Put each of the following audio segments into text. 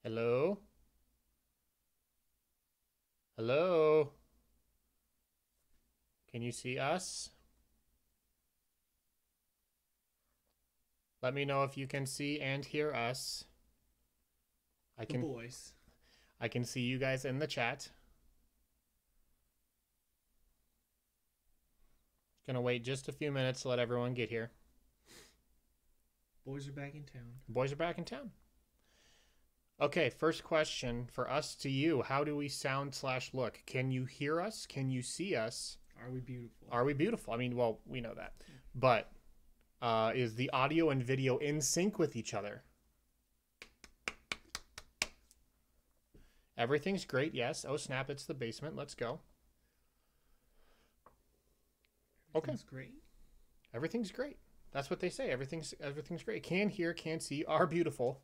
Hello? Hello? Can you see us? Let me know if you can see and hear us. I The can boys. I can see you guys in the chat. Gonna wait just a few minutes to let everyone get here. Boys are back in town. The boys are back in town. Okay, first question for us to you. How do we sound slash look? Can you hear us? Can you see us? Are we beautiful? Are we beautiful? I mean, well, we know that. But is the audio and video in sync with each other? Everything's great, yes. Oh, snap, it's the basement. Let's go. Okay. Everything's great. Everything's great. That's what they say. Everything's great. Can hear, can see, are beautiful.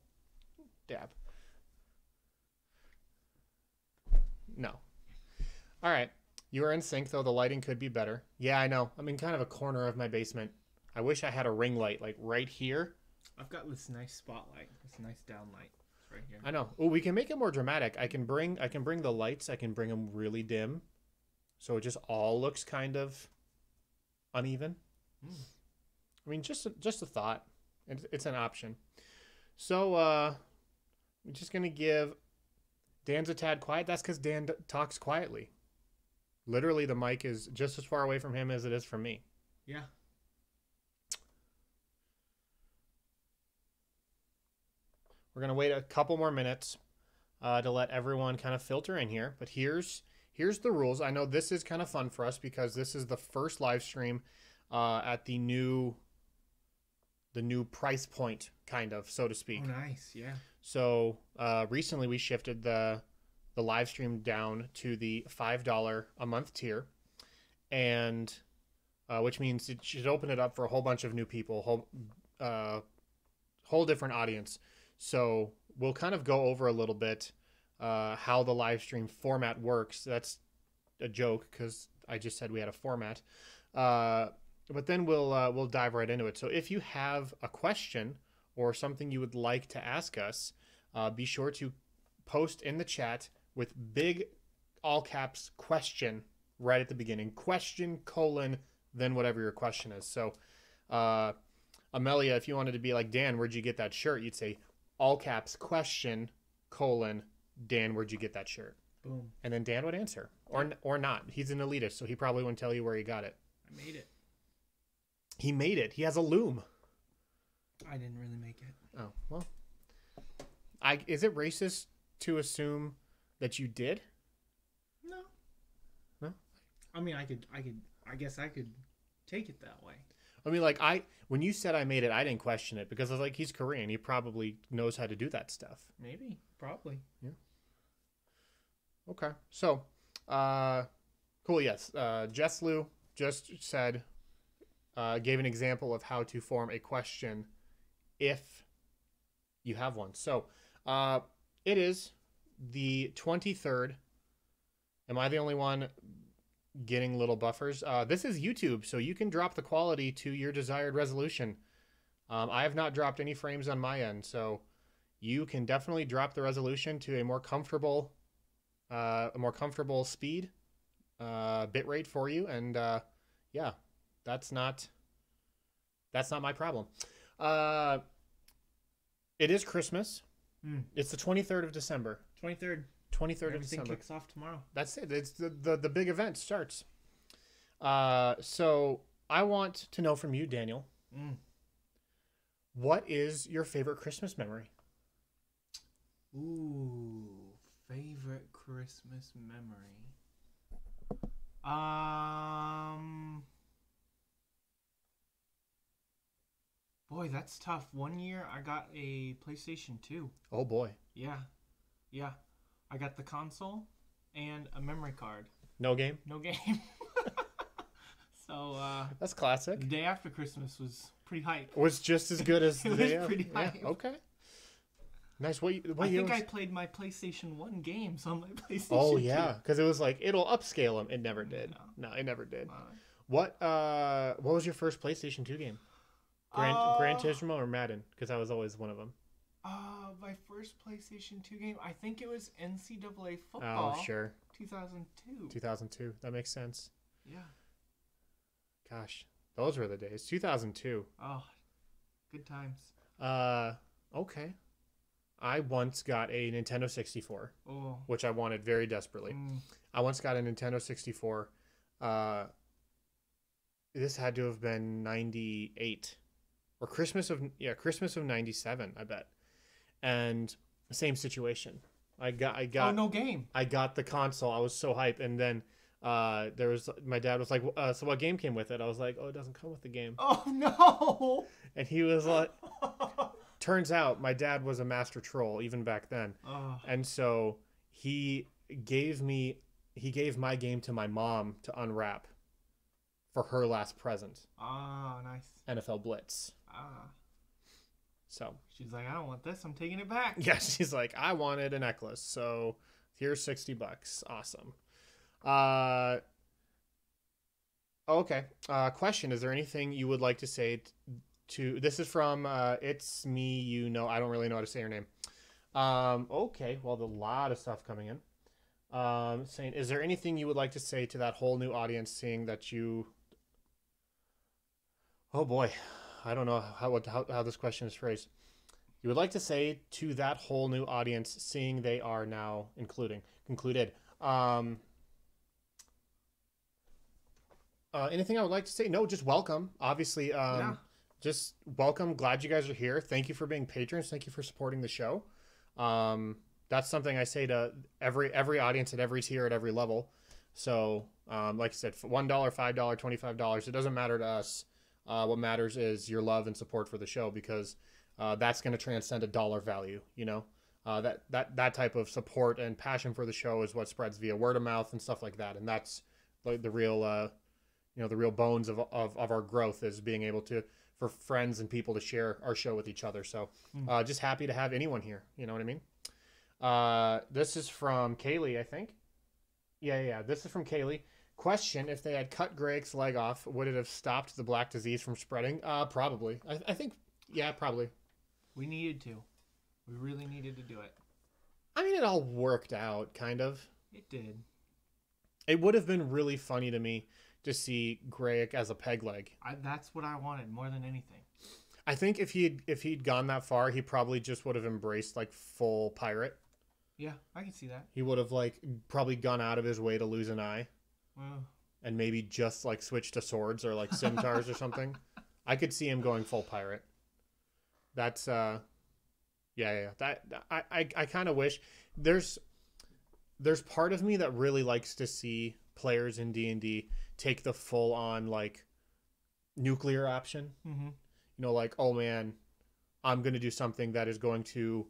Dab. No. All right. You are in sync, though. The lighting could be better. Yeah, I know. I'm in kind of a corner of my basement. I wish I had a ring light, like right here. I've got this nice spotlight. This nice downlight. It's right here. I know. Oh, we can make it more dramatic. I can bring the lights. I can bring them really dim, so it just all looks kind of uneven. I mean, just a thought. It's an option. So I'm just gonna give Dan's a tad quiet. That's because Dan talks quietly. Literally, the mic is just as far away from him as it is from me. Yeah. We're gonna wait a couple more minutes to let everyone kind of filter in here. But here's the rules. I know this is kind of fun for us because this is the first live stream at the new price point, kind of, so to speak. Oh, nice. Yeah. So recently we shifted the live stream down to the $5 a month tier, and which means it should open it up for a whole bunch of new people, whole different audience. So we'll kind of go over a little bit how the live stream format works. That's a joke because I just said we had a format. But then we'll dive right into it. So if you have a question or something you would like to ask us, be sure to post in the chat with big all caps question right at the beginning. Question, then whatever your question is. So Amelia, if you wanted to be like, Dan, where'd you get that shirt? You'd say all caps question, Dan, where'd you get that shirt? Boom. And then Dan would answer. Or not. He's an elitist, so he probably wouldn't tell you where he got it. I made it. He made it. He has a loom. I didn't really make it. Oh, well. Is it racist to assume that you did? No. No? I mean, I guess I could take it that way. I mean, like, when you said I made it, I didn't question it because I was like, he's Korean. He probably knows how to do that stuff. Maybe. Probably. Yeah. Okay. So, cool. Yes. Jess Lou just said, gave an example of how to form a question if you have one. So, it is the 23rd. Am I the only one getting little buffers? This is YouTube, so you can drop the quality to your desired resolution. I have not dropped any frames on my end, so you can definitely drop the resolution to a more comfortable speed, bit rate for you, and yeah, that's not my problem. It is Christmas. It's the 23rd of December. 23rd. 23rd of December. Everything kicks off tomorrow. That's it. It's the big event starts. So I want to know from you, Daniel. What is your favorite Christmas memory? Ooh, favorite Christmas memory. Boy, that's tough. One year I got a PlayStation 2. Oh boy. Yeah. Yeah. I got the console and a memory card. No game? No game. So That's classic. the day after Christmas was pretty hype. Was just as good as the It day was of. pretty Yeah, hype. okay. Nice. I think I was... played my PlayStation 1 games on my PlayStation 2. Oh yeah, because it was like it'll upscale them. It never did. No, it never did. What was your first PlayStation 2 game? Gran Turismo or Madden? Because I was always one of them. My first PlayStation 2 game, I think it was NCAA football. Oh, sure. 2002. 2002. That makes sense. Yeah. Gosh, those were the days. 2002. Oh, good times. Okay. I once got a Nintendo 64, Oh. which I wanted very desperately. I once got a Nintendo 64. This had to have been 98 or Christmas of 97, I bet. And same situation. I got Oh, no game. I got the console. I was so hyped, and then my dad was like, so what game came with it? I was like, oh, it doesn't come with the game. Oh no. And he was like, turns out my dad was a master troll even back then. Oh. And so he gave my game to my mom to unwrap for her last present. Ah, nice. NFL Blitz. Ah. So She's like, I don't want this. I'm taking it back. yeah, she's like, I wanted a necklace, so here's $60. Awesome. Okay. Question: is there anything you would like to say to? This is from it's me. You know, I don't really know how to say your name. Okay. Well, a lot of stuff coming in. Saying, is there anything you would like to say to that whole new audience, seeing that you? Oh boy, I don't know how this question is phrased. You would like to say to that whole new audience, seeing they are now concluded. Anything I would like to say? No, just welcome. Obviously, just welcome. Glad you guys are here. Thank you for being patrons. Thank you for supporting the show. That's something I say to every audience at every tier at every level. So, like I said, $1, $5, $25, it doesn't matter to us. What matters is your love and support for the show, because that's going to transcend a dollar value. You know, that type of support and passion for the show is what spreads via word of mouth and stuff like that. And that's like the real, the real bones of our growth, is being able for friends and people to share our show with each other. So just happy to have anyone here. You know what I mean? This is from Kaylee, I think. Yeah. This is from Kaylee. Question: if they had cut Greg's leg off, would it have stopped the black disease from spreading? Probably. I think, yeah, probably. We needed to. We really needed to do it. I mean, it all worked out, kind of. It did. It would have been really funny to me to see Greg as a peg leg. That's what I wanted more than anything. I think if he'd gone that far, he probably just would have embraced like full pirate. Yeah, I can see that. He would have like probably gone out of his way to lose an eye. And maybe just like switch to swords or like scimitars or something. I could see him going full pirate. That's yeah. That I kind of wish there's part of me that really likes to see players in D&D take the full on like nuclear option. Mm-hmm. You know, like, oh man, I'm going to do something that is going to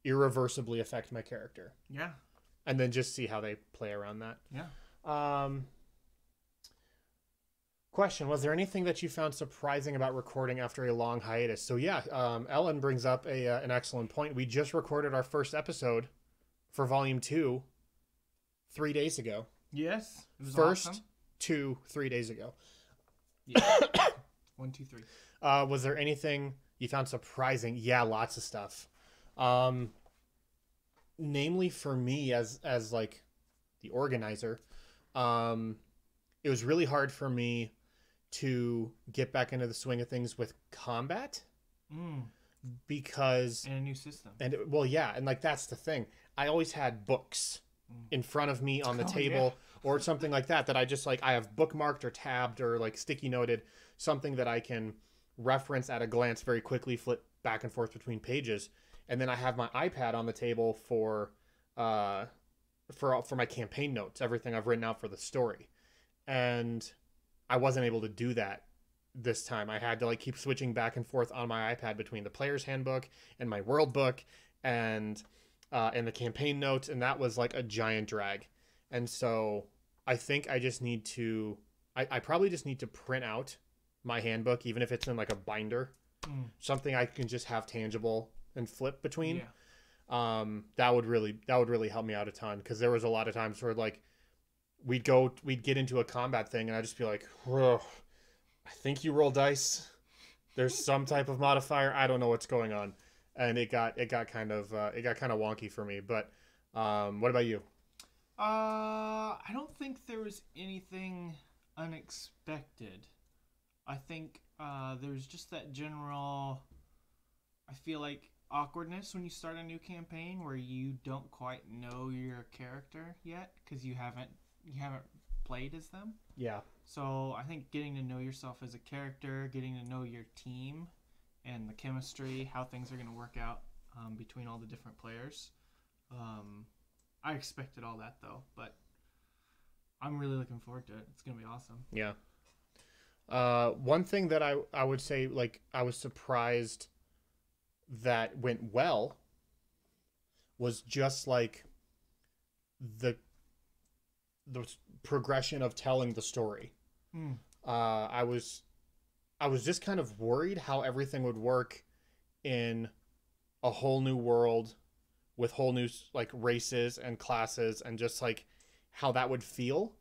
irreversibly affect my character. Yeah. And then just see how they play around that. Yeah. Question: was there anything that you found surprising about recording after a long hiatus? So yeah, Ellen brings up an excellent point. We just recorded our first episode for Volume 2 3 days ago. Yes. It was first awesome. 3 days ago. Yeah. 1, 2, 3. Was there anything you found surprising? Yeah, lots of stuff. Namely for me as like the organizer, it was really hard for me to get back into the swing of things with combat because and a new system. And like that's the thing. I always had books in front of me on the table or something like that I just like I have bookmarked or tabbed or like sticky noted, something that I can reference at a glance very quickly, flip back and forth between pages. And then I have my iPad on the table for my campaign notes, everything I've written out for the story. And I wasn't able to do that this time. I had to like keep switching back and forth on my iPad between the player's handbook and my world book and the campaign notes, and that was like a giant drag. And so I think I just need to I probably just need to print out my handbook, even if it's in like a binder, something I can just have tangible and flip between. That would really help me out a ton, because there was a lot of times where like we'd get into a combat thing and I'd just be like, I think you roll dice, there's some type of modifier, I don't know what's going on. and it got kind of wonky for me. But what about you? I don't think there was anything unexpected. I think there's just that general. I feel like awkwardness when you start a new campaign where you don't quite know your character yet because you haven't played as them. Yeah. So I think getting to know yourself as a character, getting to know your team, and the chemistry, how things are going to work out between all the different players. I expected all that though, but I'm really looking forward to it. It's going to be awesome. Yeah. One thing that I would say, like, I was surprised that went well was just like the the progression of telling the story. Mm. I was just kind of worried how everything would work in a whole new world with whole new like races and classes and just like how that would feel.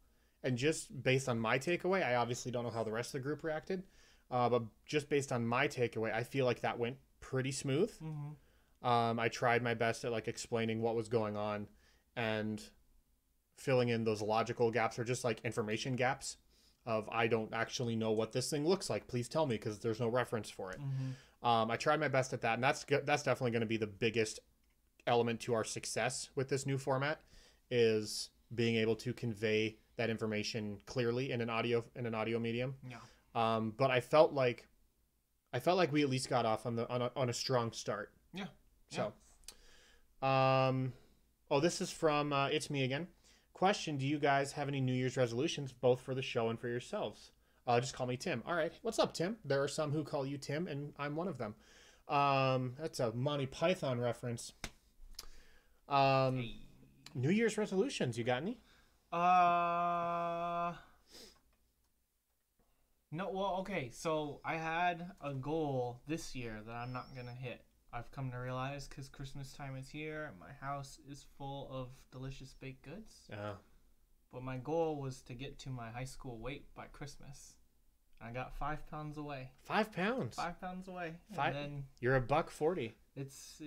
And just based on my takeaway, I obviously don't know how the rest of the group reacted, but just based on my takeaway, I feel like that went pretty smooth. I tried my best at like explaining what was going on and filling in those logical gaps or just like information gaps of I don't actually know what this thing looks like. Please tell me because there's no reference for it. I tried my best at that, and that's definitely going to be the biggest element to our success with this new format is being able to convey that information clearly in an audio medium. Yeah. But I felt like we at least got off on a strong start. Yeah. So, oh, this is from It's Me Again. Question: do you guys have any New Year's resolutions, both for the show and for yourselves? Just call me Tim. All right. What's up, Tim? There are some who call you Tim, and I'm one of them. That's a Monty Python reference. Hey. New Year's resolutions. You got any? No, well, okay, so I had a goal this year that I'm not gonna hit. I've come to realize because Christmas time is here, my house is full of delicious baked goods. But my goal was to get to my high school weight by Christmas. I got 5 pounds away. 5 pounds. 5 pounds away. Five. And then You're $140. it's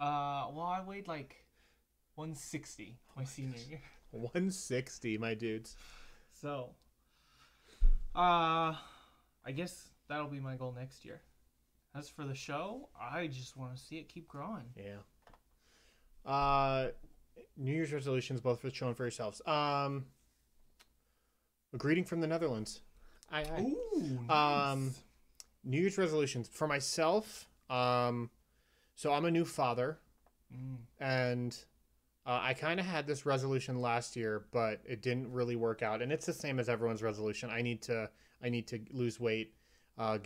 well, I weighed like 160 my senior year. 160, my dudes. So, I guess that'll be my goal next year. As for the show, I just want to see it keep growing. Yeah. New Year's resolutions, both for the show and for yourselves. A greeting from the Netherlands. Ooh, nice. New Year's resolutions for myself. So I'm a new father, and I kind of had this resolution last year, but it didn't really work out. And it's the same as everyone's resolution. I need to lose weight,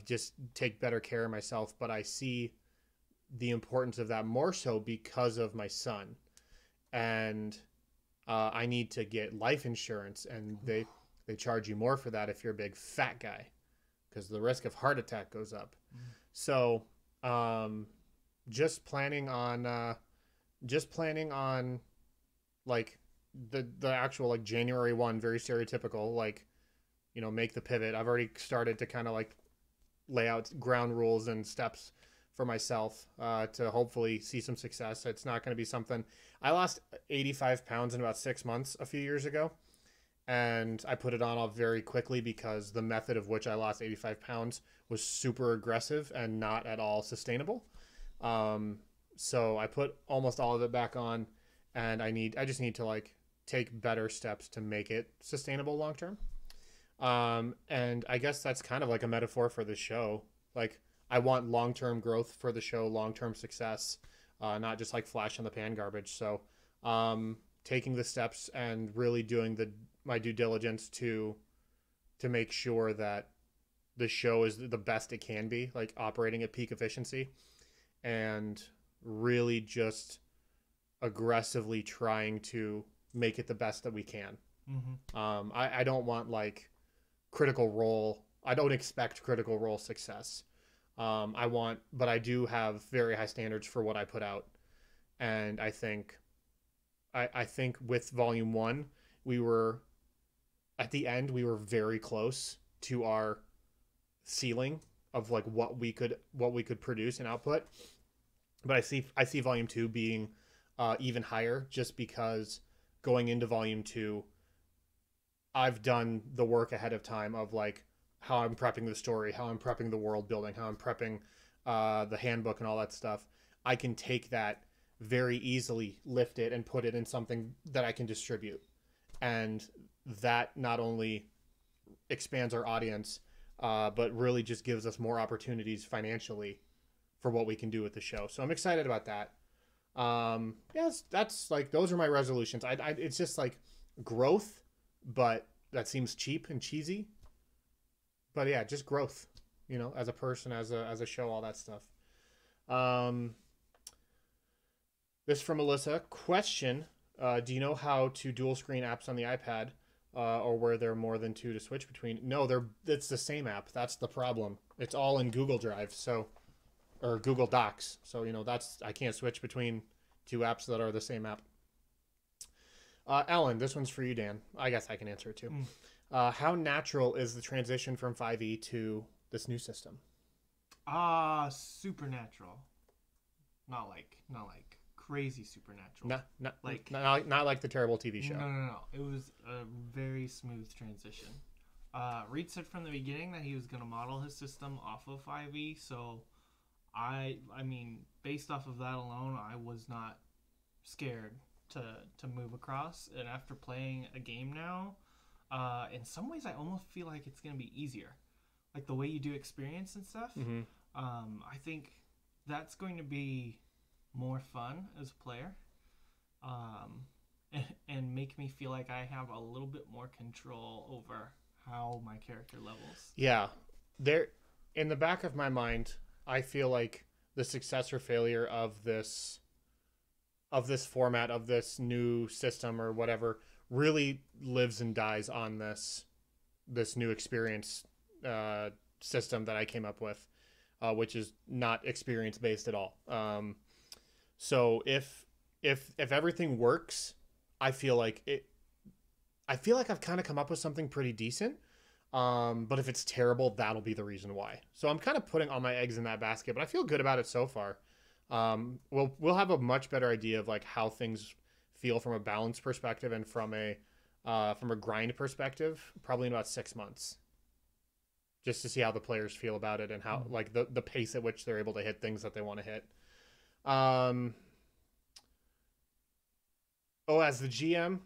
just take better care of myself. But I see the importance of that more so because of my son, and I need to get life insurance, and they charge you more for that if you're a big fat guy, because the risk of heart attack goes up. So, just planning on like the actual like January 1, very stereotypical, like, you know, make the pivot. I've already started to kind of like lay out ground rules and steps for myself to hopefully see some success. It's not going to be something. I lost 85 pounds in about 6 months a few years ago, and I put it on off very quickly because the method of which I lost 85 pounds was super aggressive and not at all sustainable. So I put almost all of it back on, and I just need to like take better steps to make it sustainable long term. And I guess that's kind of like a metaphor for the show. Like, I want long-term growth for the show, long-term success, not just like flash in the pan garbage. So, taking the steps and really doing my due diligence to make sure that the show is the best it can be, like operating at peak efficiency, and really just aggressively trying to make it the best that we can. I don't want like critical role. I don't expect critical role success. But I do have very high standards for what I put out. And I think with volume 1, at the end, we were very close to our ceiling of like what we could produce and output. but I see volume 2 being even higher, just because going into volume 2, I've done the work ahead of time of like how I'm prepping the story, how I'm prepping the world building, how I'm prepping the handbook and all that stuff. I can take that very easily, lift it, and put it in something that I can distribute. And that not only expands our audience, but really just gives us more opportunities financially for what we can do with the show. So I'm excited about that. Yes, that's like, those are my resolutions. It's just like growth, but that seems cheap and cheesy. But yeah, just growth, as a person, as a show, all that stuff. Um, this from Melissa. Question: do you know how to dual screen apps on the iPad, or were there more than two to switch between? No, it's the same app. That's the problem. It's all in Google Drive, or Google Docs. So I can't switch between two apps that are the same app. Alan, this one's for you, Dan. I guess I can answer it too. How natural is the transition from 5e to this new system? Supernatural. Not like crazy supernatural. Not like the terrible TV show. No. It was a very smooth transition. Reed said from the beginning that he was going to model his system off of 5e, so I mean, based off of that alone, I was not scared to move across. And after playing a game now, in some ways I almost feel like it's going to be easier. Like the way you do experience and stuff. Mm-hmm. I think that's going to be more fun as a player. And make me feel like I have a little bit more control over how my character levels. Yeah. In the back of my mind, I feel like the success or failure of this format, of this new system or whatever, really lives and dies on this new experience system that I came up with, which is not experience based at all. So if everything works, I feel like I've kind of come up with something pretty decent. But if it's terrible, that'll be the reason why. So I'm kind of putting all my eggs in that basket, but I feel good about it so far. We'll have a much better idea of like how things feel from a balance perspective and from a grind perspective, probably in about 6 months, just to see how the players feel about it and how like the pace at which they're able to hit things that they want to hit. As the GM,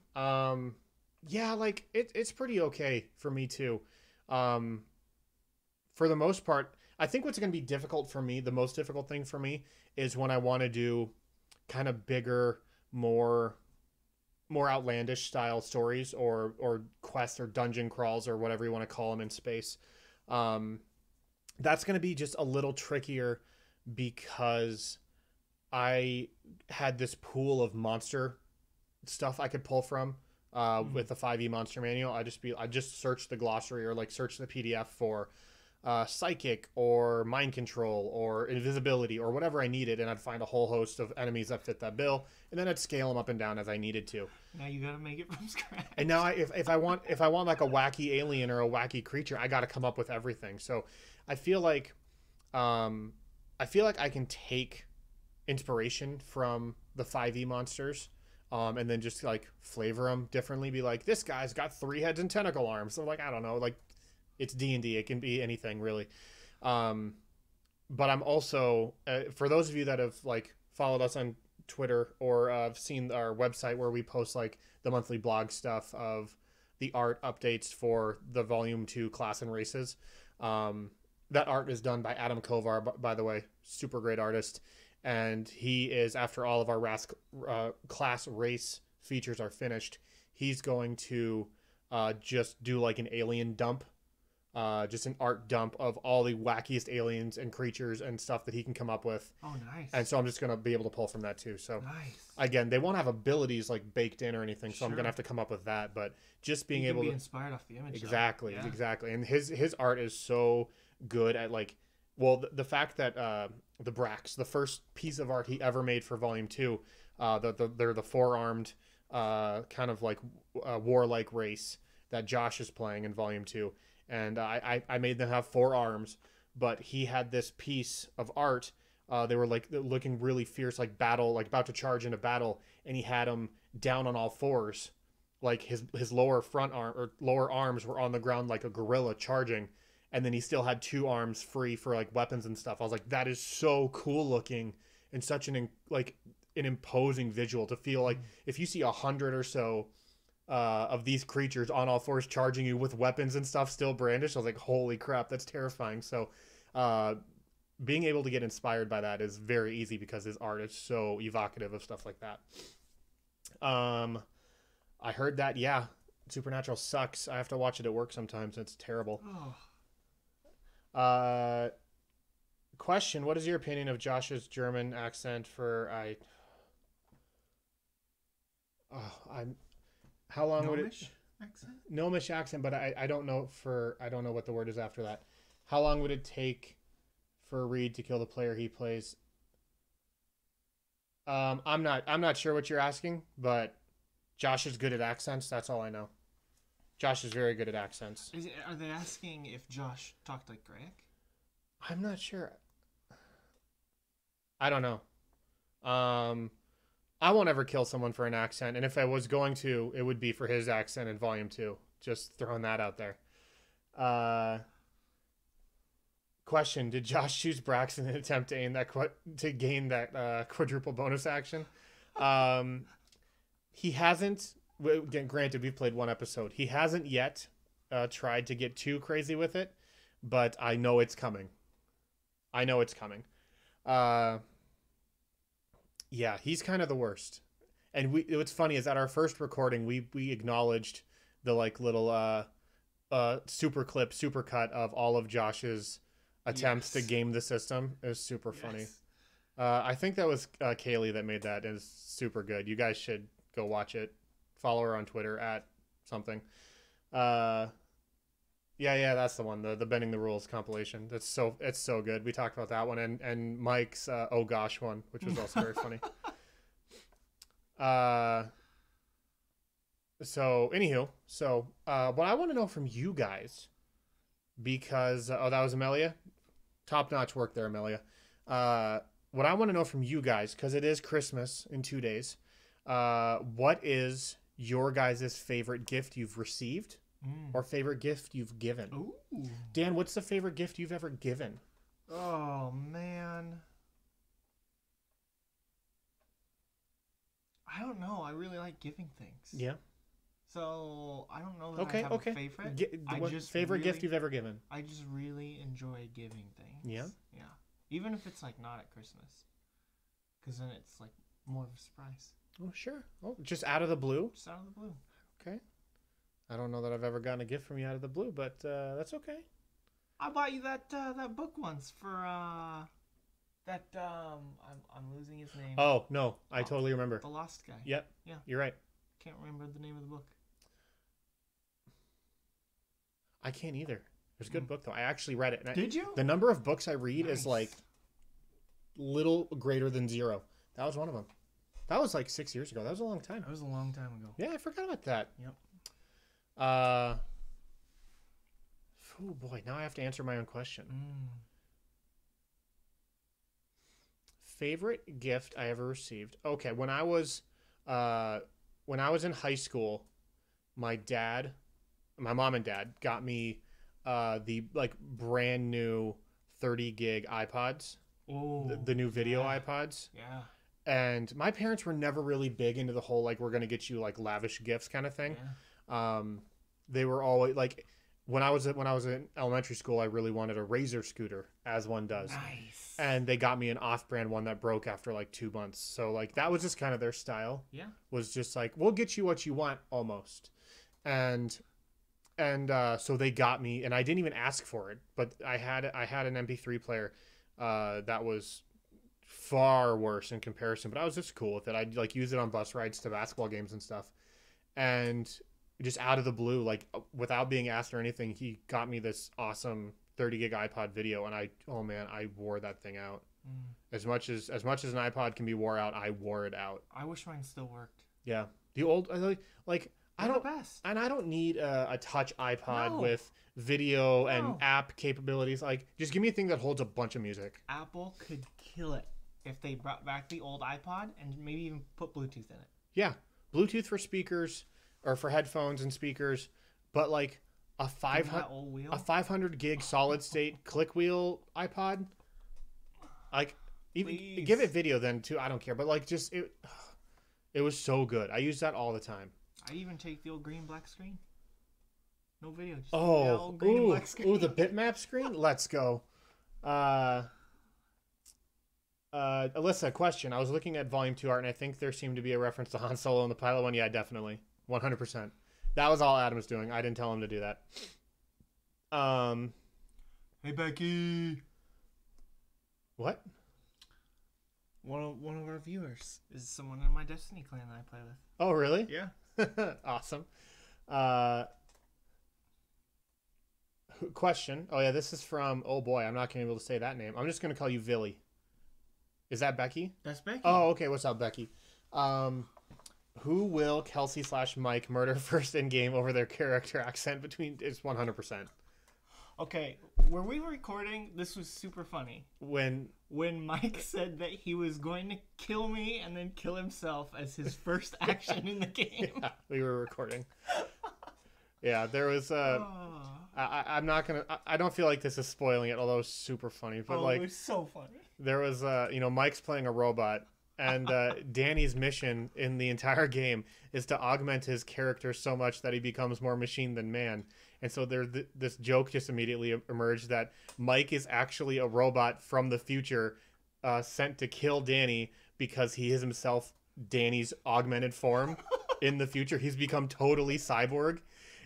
yeah, like it's pretty okay for me too. For the most part, I think what's going to be difficult for me, the most difficult thing for me, is when I want to do kind of bigger, more outlandish style stories or quests or dungeon crawls or whatever you want to call them in space. That's going to be just a little trickier because I had this pool of monster stuff I could pull from. With the 5e monster manual, I just search the glossary or like search the PDF for psychic or mind control or invisibility or whatever I needed, and I'd find a whole host of enemies that fit that bill, and then I'd scale them up and down as I needed to. Now you gotta make it from scratch. And now if I want like a wacky alien or a wacky creature, I got to come up with everything. So I feel like I can take inspiration from the 5e monsters. And then just like flavor them differently. Be like, this guy's got 3 heads and tentacle arms. So like, I don't know, like it's D&D. It can be anything really. But I'm also, for those of you that have like followed us on Twitter or seen our website where we post like the monthly blog stuff of the art updates for the volume 2 class and races. That art is done by Adam Kovar, by the way, super great artist. And he is, after all of our class race features are finished, he's going to just do like an alien dump, just an art dump of all the wackiest aliens and creatures and stuff that he can come up with. Oh, nice. And so I'm just going to be able to pull from that too. So nice. Again, they won't have abilities like baked in or anything, so I'm going to have to come up with that. But just being able to be inspired off the image. Exactly. And his art is so good at like, well, the fact that the Brax, the first piece of art he ever made for Volume 2, they're the 4-armed kind of like warlike race that Josh is playing in Volume 2. And I made them have 4 arms, but he had this piece of art They were like looking really fierce, like battle, like about to charge into battle, and he had them down on all fours, like his lower front arm or lower arms were on the ground like a gorilla charging, and then he still had two arms free for like weapons and stuff. I was like, that is so cool looking and such like an imposing visual to feel like if you see 100 or so of these creatures on all fours charging you with weapons and stuff still brandished. I was like, holy crap, that's terrifying. So being able to get inspired by that is very easy because his art is so evocative of stuff like that. I heard that, yeah, Supernatural sucks. I have to watch it at work sometimes. It's terrible. Question, what is your opinion of Josh's German accent for how long would it accent? Gnomish accent, but I don't know what the word is after that. How long would it take for Reed to kill the player he plays? I'm not sure what you're asking, but Josh is good at accents. That's all I know. Josh is very good at accents. Are they asking if Josh talked like Greg? I'm not sure. I don't know. I won't ever kill someone for an accent, and if I was going to, it would be for his accent in Volume 2. Just throwing that out there. Question, did Josh choose Braxton in an attempt to gain that quadruple bonus action? He hasn't, granted, we've played one episode. He hasn't yet tried to get too crazy with it, but I know it's coming. Yeah, he's kind of the worst. And what's funny is at our first recording, we acknowledged the like little super cut of all of Josh's attempts to game the system. It was super funny. I think that was Kaylee that made that. It's super good. You guys should go watch it. Follow her on Twitter at something. Yeah, that's the one. The Bending the Rules compilation. It's so good. We talked about that one and Mike's oh gosh one, which was also very funny. So anywho, what I want to know from you guys, because that was Amelia, top notch work there, Amelia. What I want to know from you guys, because it is Christmas in 2 days, what is your guys' favorite gift you've received? Or favorite gift you've given? Ooh. Dan, what's the favorite gift you've ever given? Oh, man. I don't know. I really like giving things. Yeah. So, I don't know that I have a favorite. What favorite gift you've ever given? I just really enjoy giving things. Yeah? Yeah. Even if it's, like, not at Christmas. Because then it's, like, more of a surprise. Oh, sure. Oh, just out of the blue? Just out of the blue. Okay. I don't know that I've ever gotten a gift from you out of the blue, but that's okay. I bought you that book once for I'm losing his name. Oh no, I totally remember. The Lost Guy. Yep. Yeah. You're right. Can't remember the name of the book. I can't either. It's a good book though. I actually read it. Did you? The number of books I read is like little greater than 0. That was one of them. That was like 6 years ago. That was a long time. That was a long time ago. Yeah, I forgot about that. Yep. Oh boy, now I have to answer my own question. Favorite gift I ever received. Okay, when I was in high school, my mom and dad got me the like brand new 30 gig iPods. Oh, the new video iPods. Yeah. And my parents were never really big into the whole like we're gonna get you like lavish gifts kind of thing. Yeah. They were always like when I was in elementary school, I really wanted a Razor scooter, as one does. Nice. And they got me an off-brand one that broke after like 2 months. So like that was just kind of their style. Yeah. Was just like, we'll get you what you want almost. And so they got me, and I didn't even ask for it, but I had an MP3 player that was far worse in comparison, but I was just cool with it. I'd like use it on bus rides to basketball games and stuff. And just out of the blue, like without being asked or anything, he got me this awesome 30 gig iPod video, and I wore that thing out. As much as an iPod can be wore out, I wore it out. I wish mine still worked. Yeah, the old like I They're don't, the best. and I don't need a touch iPod No. with video and No. app capabilities. Like, just give me a thing that holds a bunch of music. Apple could kill it if they brought back the old iPod and maybe even put Bluetooth in it. Yeah, Bluetooth for speakers or for headphones and speakers, but like a Give 'em that old wheel. 500 gig solid state click wheel iPod, like even Please. give it video then too. I don't care, but like just it was so good. I use that all the time. I even take the old green black screen. No video. Just the old green and ooh, black screen. ooh, the bitmap screen. Let's go. Alyssa, question. I was looking at Volume 2 art, and I think there seemed to be a reference to Han Solo in the pilot one. Yeah, definitely. 100%. That was all Adam was doing. I didn't tell him to do that. Hey, Becky. What? One of our viewers is someone in my Destiny clan that I play with. Oh, really? Yeah. Awesome. Question. Oh, yeah, this is from... Oh, boy, I'm not going to be able to say that name. I'm just going to call you Villy. Is that Becky? That's Becky. Oh, okay. What's up, Becky? Who will Kelsey/Mike murder first in game over their character accent between? It's 100%. Okay, were we recording? This was super funny. When Mike said that he was going to kill me and then kill himself as his first action in the game. yeah, we were recording. Yeah, there was. I'm not gonna. I don't feel like this is spoiling it, although it's super funny. But like, it was so funny. there was. Mike's playing a robot. And Danny's mission in the entire game is to augment his character so much that he becomes more machine than man. And so this joke just immediately emerged that Mike is actually a robot from the future sent to kill Danny because he is himself Danny's augmented form in the future. He's become totally cyborg.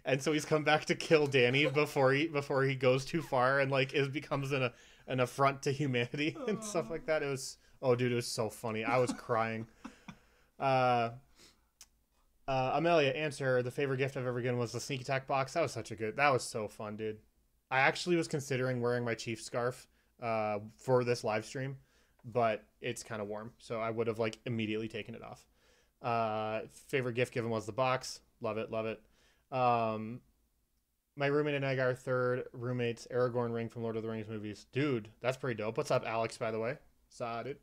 And so he's come back to kill Danny before he goes too far and like becomes an affront to humanity and stuff like that. It was... Oh, dude, it was so funny. I was crying. Amelia, answer. The favorite gift I've ever given was the sneak attack box. That was so fun, dude. I actually was considering wearing my Chiefs scarf for this live stream, but it's kind of warm, so I would have like immediately taken it off. Favorite gift given was the box. Love it, love it. My roommate and I got our third roommate's Aragorn ring from Lord of the Rings movies. Dude, that's pretty dope. What's up, Alex, by the way? Saw it.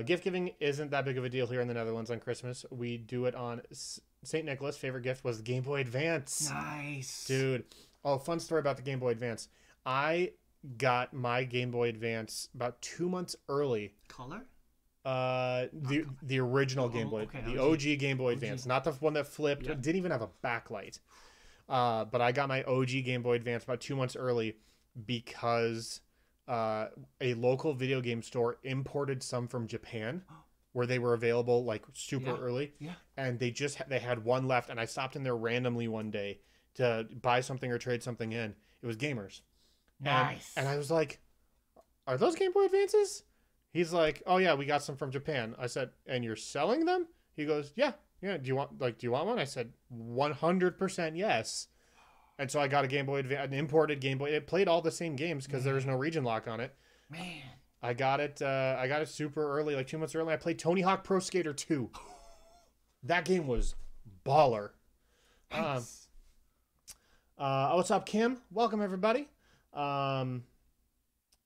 Gift giving isn't that big of a deal here in the Netherlands on Christmas. We do it on St. Nicholas. Favorite gift was the Game Boy Advance. Nice. Dude. Oh, fun story about the Game Boy Advance. I got my Game Boy Advance about 2 months early. Color? The original Game Boy. Okay, the OG Game Boy Advance. Not the one that flipped. Yeah. It didn't even have a backlight. But I got my OG Game Boy Advance about 2 months early because... a local video game store imported some from Japan where they were available like super early. Yeah. And they had one left, and I stopped in there randomly one day to buy something or trade something in. It was Gamers. Nice. And I was like, are those Game Boy Advances? He's like, oh yeah, we got some from Japan. I said, and you're selling them? He goes, yeah. Do you want one? I said, 100% yes. And so I got a Game Boy Advance, an imported Game Boy. It played all the same games because there was no region lock on it. Man. I got it super early, like 2 months early. I played Tony Hawk Pro Skater 2. That game was baller. Nice. What's up, Kim? Welcome, everybody. Blah,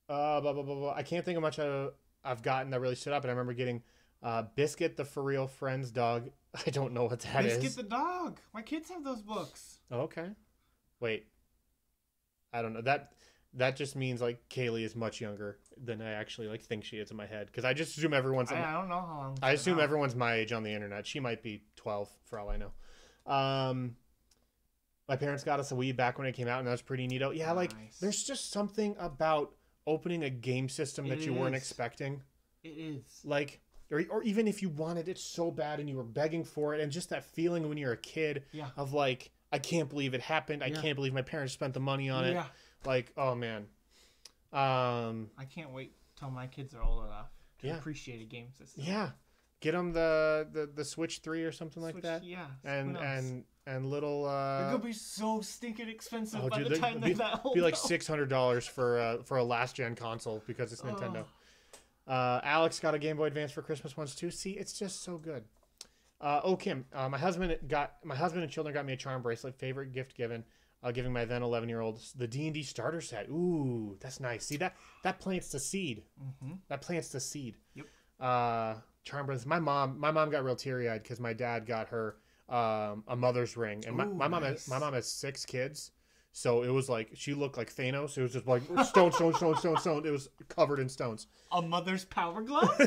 blah, blah, blah. I can't think of much I've gotten that really stood up, and I remember getting Biscuit the For Real Friends dog. I don't know what that is. Biscuit the dog. My kids have those books. Oh, okay. Wait. I don't know. That just means like Kaylee is much younger than I actually like think she is in my head, because I just assume everyone's. I don't know how long. I assume everyone's my age on the internet. She might be 12 for all I know. My parents got us a Wii back when it came out, and that was pretty neato. Yeah, like there's just something about opening a game system that you weren't expecting. It is. Like, or even if you wanted it so bad and you were begging for it, and just that feeling when you're a kid of like, I can't believe it happened. I can't believe my parents spent the money on it. Yeah. Like, oh man. I can't wait till my kids are old enough to appreciate a game system. Yeah. Get them the Switch 3 or something like that. Yeah. And little they're gonna be so stinking expensive by dude, the time they're that old. Be like $600 for a last gen console because it's Nintendo. Alex got a Game Boy Advance for Christmas once too. See, it's just so good. Kim, my husband and children got me a charm bracelet. Favorite gift given, giving my then 11-year-old the D&D starter set. Ooh, that's nice. See that plants the seed. Mm-hmm. That plants the seed. Yep. Charm bracelet. My mom got real teary eyed because my dad got her a mother's ring, and my mom nice. my mom has 6 kids. So it was like she looked like Thanos. It was just like stone, stone, stone, stone, stone. It was covered in stones. A mother's power glove?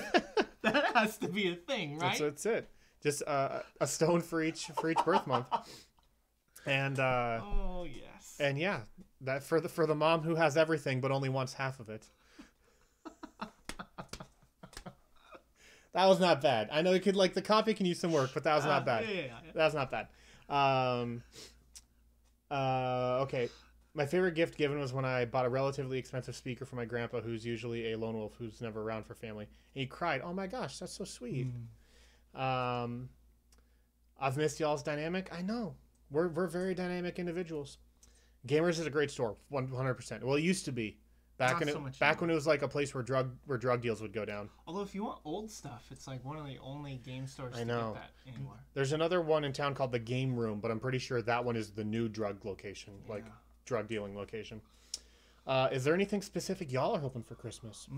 That has to be a thing, right? That's it. Just a stone for each birth month. And oh yes. And yeah, that for the mom who has everything but only wants half of it. That was not bad. I know it could the copy can use some work, but that was not bad. Yeah. That was not bad. Okay. My favorite gift given was when I bought a relatively expensive speaker for my grandpa, who's usually a lone wolf who's never around for family. And he cried, "Oh my gosh, that's so sweet." I've missed y'all's dynamic. I know. We're very dynamic individuals. Gamers is a great store, 100%. Well, it used to be. Back when it was like a place where drug deals would go down. Although if you want old stuff, it's like one of the only game stores to get that anymore. There's another one in town called the Game Room, but I'm pretty sure that one is the new drug location, drug dealing location. Is there anything specific y'all are hoping for Christmas?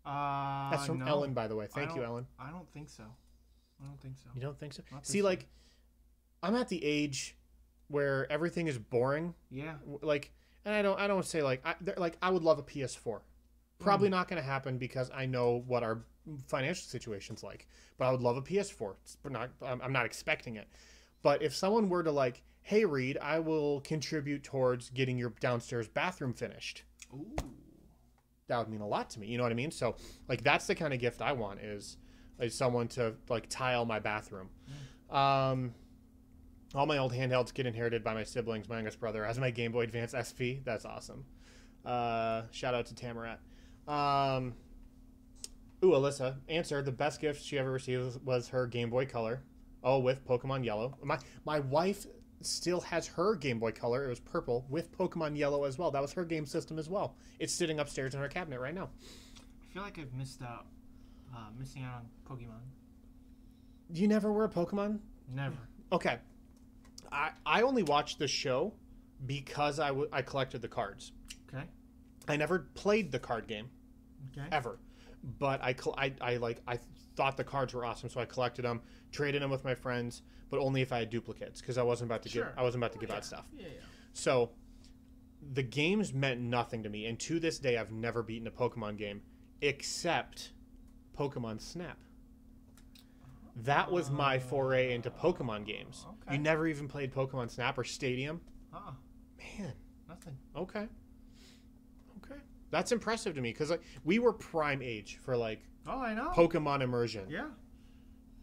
That's from Ellen, by the way. Thank you, Ellen. I don't think so. You don't think so? See, I'm at the age where everything is boring. Yeah. And I don't say I would love a PS4. Probably not going to happen because I know what our financial situation's like. But I would love a PS4. I'm not expecting it. But if someone were to hey Reed, I will contribute towards getting your downstairs bathroom finished. Ooh. That would mean a lot to me. You know what I mean? So that's the kind of gift I want is someone to tile my bathroom. All my old handhelds get inherited by my siblings. My youngest brother has my Game Boy Advance SP. That's awesome. Shout out to Tamarat. Alyssa. Answer. The best gift she ever received was her Game Boy Color. Oh, with Pokemon Yellow. My wife still has her Game Boy Color. It was purple with Pokemon Yellow as well. That was her game system as well. It's sitting upstairs in her cabinet right now. I feel like I've missing out on Pokemon. You never were a Pokemon? Never. Okay. I only watched the show because I collected the cards. Okay. I never played the card game. Okay. Ever. But I thought the cards were awesome, so I collected them, traded them with my friends, but only if I had duplicates because I wasn't about to give out stuff. Yeah. So the games meant nothing to me, and to this day I've never beaten a Pokemon game except Pokemon Snap. That was my foray into Pokemon games. Okay. You never even played Pokemon Snap or Stadium? Man. Nothing. Okay. That's impressive to me because we were prime age for I know. Pokemon immersion. Yeah.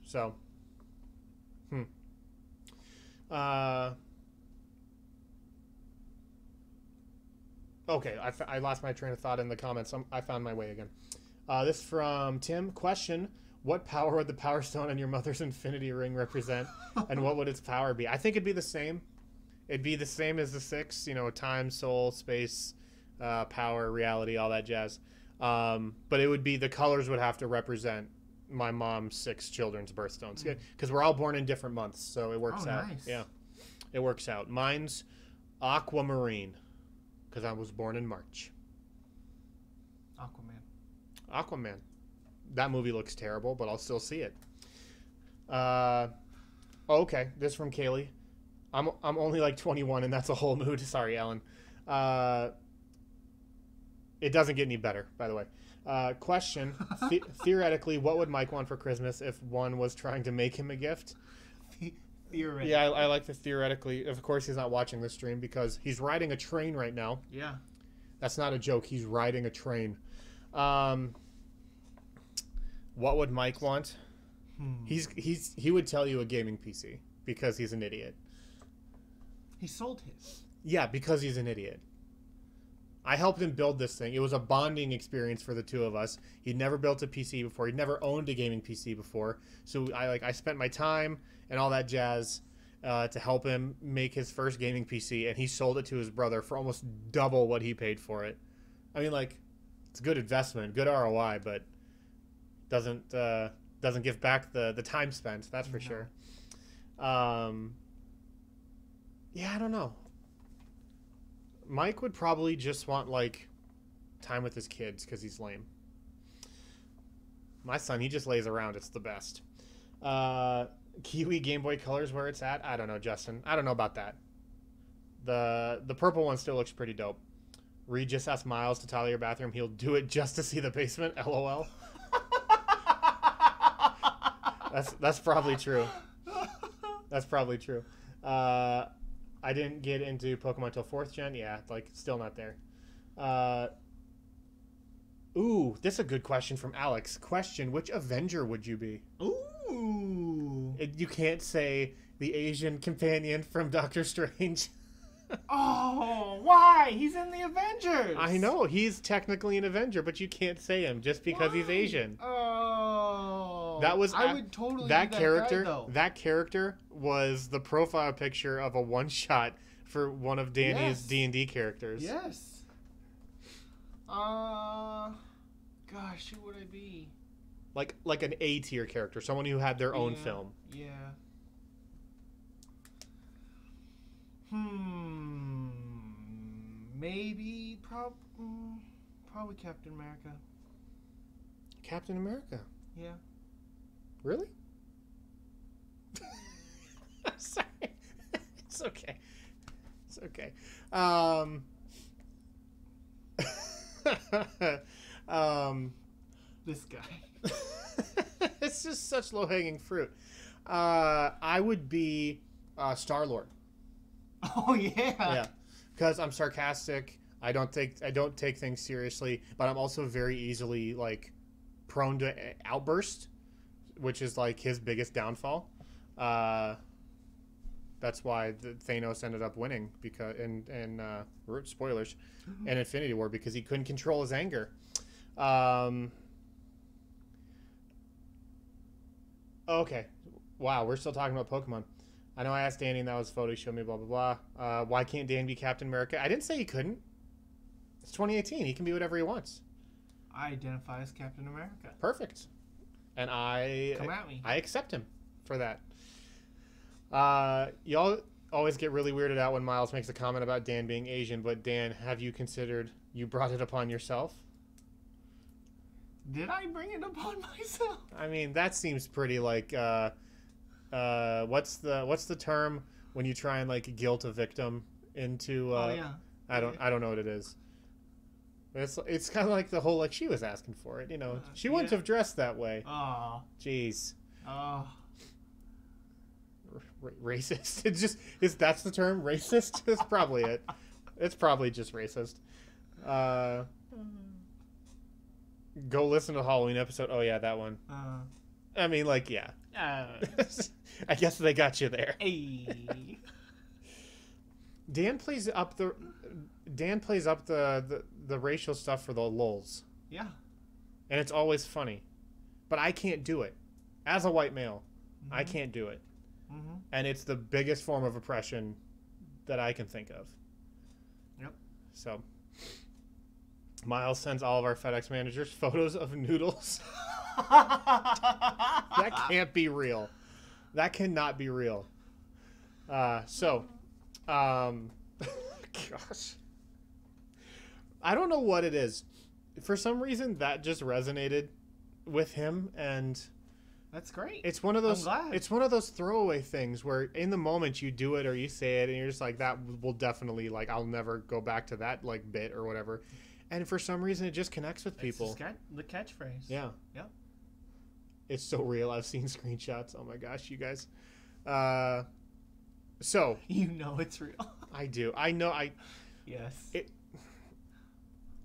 So. Okay, I lost my train of thought in the comments. I found my way again. This from Tim. Question: what power would the Power Stone on your mother's Infinity Ring represent, and what would its power be? I think it'd be the same. It'd be the same as the 6. Time, soul, space, power, reality, all that jazz. But it would be the colors would have to represent my mom's 6 children's birthstones because we're all born in different months, so it works out. Nice. Yeah, it works out. Mine's aquamarine because I was born in March. Aquaman. That movie looks terrible, but I'll still see it. Okay, this from Kaylee. I'm only 21, and that's a whole mood. Sorry, Ellen. It doesn't get any better, by the way. Question: theoretically, what would Mike want for Christmas if one was trying to make him a gift? Theoretically. Yeah, I like the theoretically. Of course, he's not watching this stream because he's riding a train right now. Yeah. That's not a joke. He's riding a train. What would Mike want? He would tell you a gaming PC because he's an idiot. He sold his. Yeah, because he's an idiot. I helped him build this thing. It was a bonding experience for the two of us. He'd never built a PC before. He'd never owned a gaming PC before. So I spent my time and all that jazz to help him make his first gaming PC, and he sold it to his brother for almost double what he paid for it. I mean, it's a good investment, good ROI, but doesn't doesn't give back the time spent. That's for sure. Yeah, I don't know. Mike would probably just want like time with his kids because he's lame. My son, he just lays around. It's the best. Kiwi Game Boy Color's where it's at. I don't know, Justin. I don't know about that. The purple one still looks pretty dope. Reed just asked Miles to tile your bathroom. He'll do it just to see the basement. LOL. That's probably true. That's probably true. I didn't get into Pokemon until 4th gen. Yeah, like still not there. Ooh, this is a good question from Alex. Question: which Avenger would you be? Ooh. You can't say the Asian companion from Doctor Strange. Oh, why? He's in the Avengers. I know he's technically an Avenger, but you can't say him just because he's Asian. Oh, That was I would totally that be character. That, guy, though. That character was the profile picture of a one shot for one of Danny's D&D characters. Yes. Gosh, who would I be? Like an A tier character, someone who had their own film. Yeah. Maybe probably Captain America. Captain America. Yeah. Really? I'm sorry. It's okay. It's okay. This guy. It's just such low-hanging fruit. I would be Star-Lord. Oh yeah. Yeah, because I'm sarcastic. I don't take things seriously, but I'm also very easily like prone to outburst, which is like his biggest downfall. That's why Thanos ended up winning because in spoilers, in Infinity War, because he couldn't control his anger. Okay, wow, we're still talking about Pokemon. I know I asked Danny and that was photo. Show me blah blah blah. Why can't Dan be Captain America? I didn't say he couldn't. It's 2018. He can be whatever he wants. I identify as Captain America. Perfect. And Come at me. I accept him for that. Y'all always get really weirded out when Miles makes a comment about Dan being Asian, but Dan, have you considered you brought it upon yourself? Did I bring it upon myself? I mean, that seems pretty like what's the term when you try and like guilt a victim into I don't know what it is. It's kind of like the whole like she was asking for it, you know. She wouldn't have dressed that way. Oh. Jeez. Oh. Racist. That's the term, racist? That's probably it. It's probably just racist. Go listen to the Halloween episode. Oh yeah, that one. I mean, like, yeah. I guess they got you there. Hey. Dan plays up the racial stuff for the lulz. Yeah. And it's always funny. But I can't do it. As a white male, I can't do it. Mm-hmm. And it's the biggest form of oppression that I can think of. Yep. So, Miles sends all of our FedEx managers photos of noodles. That can't be real. That cannot be real. Gosh. I don't know what it is. For some reason, that just resonated with him, and that's great. it's one of those. I'm glad. It's one of those throwaway things where, in the moment, you do it or you say it, and you're just like, "That will definitely like, I'll never go back to that like bit or whatever." And for some reason, it just connects with people. It's the catchphrase. Yeah. Yep. It's so real. I've seen screenshots. Oh my gosh, you guys. So you know it's real. I do. I know. Yes.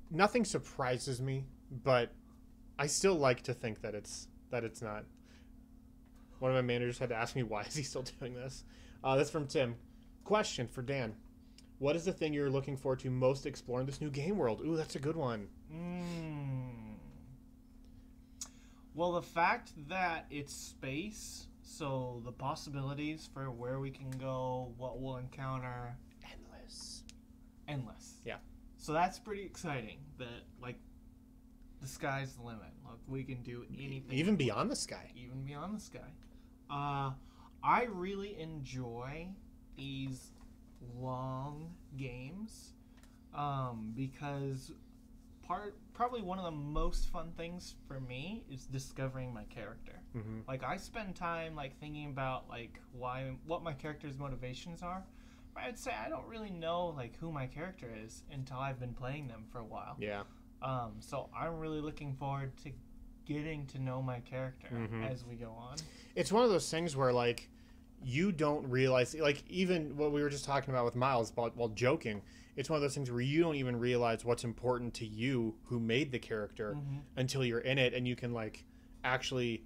Nothing surprises me, but I still like to think that it's not. One of my managers had to ask me, why is he still doing this? That's from Tim. Question for Dan. What is the thing you're looking forward to most exploring this new game world? Ooh, that's a good one. Well, the fact that it's space, so the possibilities for where we can go, what we'll encounter, Endless. endless. Yeah. So that's pretty exciting. That like the sky's the limit. Look, we can do anything. Even beyond the sky. Even beyond the sky. I really enjoy these long games because probably one of the most fun things for me is discovering my character. Mm-hmm. Like, I spend time like thinking about like what my character's motivations are. But I'd say I don't really know like who my character is until I've been playing them for a while. Yeah. So I'm really looking forward to getting to know my character as we go on. It's one of those things where like you don't realize, like even what we were just talking about with Miles while joking, it's one of those things where you don't even realize what's important to you who made the character until you're in it, and you can like actually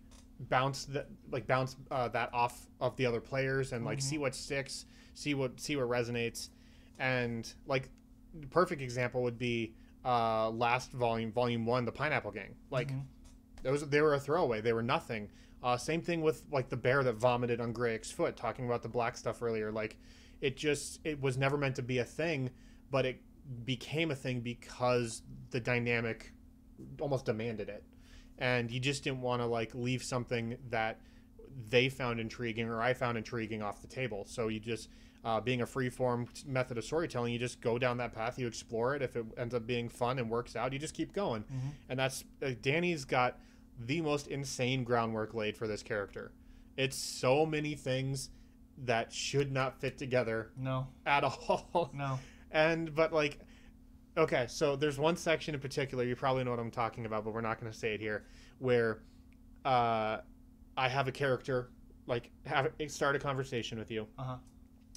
bounce that off of the other players and like see what sticks, see what resonates. And like the perfect example would be last volume 1, the Pineapple Gang. Like they were a throwaway, they were nothing. Same thing with like the bear that vomited on Gray's foot, talking about the black stuff earlier. Like it was never meant to be a thing, but it became a thing because the dynamic almost demanded it. And you just didn't want to like leave something that they found intriguing or I found intriguing off the table. So you just, being a free-form method of storytelling, you just go down that path, you explore it. If it ends up being fun and works out, you just keep going. And that's Danny's got the most insane groundwork laid for this character. It's so many things that should not fit together. No. At all. No. But like, okay, so there's one section in particular, you probably know what I'm talking about, but we're not going to say it here, where I have a character, like, start a conversation with you.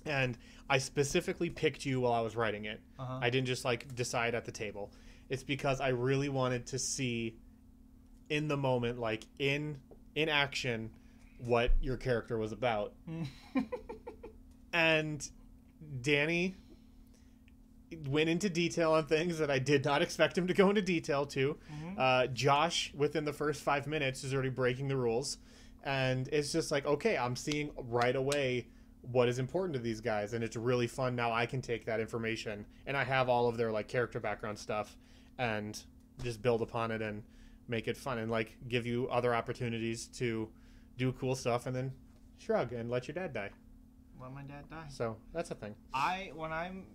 And I specifically picked you while I was writing it. I didn't just, like, decide at the table. It's because I really wanted to see in the moment, like, in action, what your character was about. And Danny went into detail on things that I did not expect him to go into detail to. Josh, within the first 5 minutes, is already breaking the rules. And it's just like, okay, I'm seeing right away what is important to these guys. And it's really fun. Now I can take that information and I have all of their like character background stuff and just build upon it and make it fun and like give you other opportunities to do cool stuff and then shrug and let your dad die. Let my dad die. So that's a thing. When I'm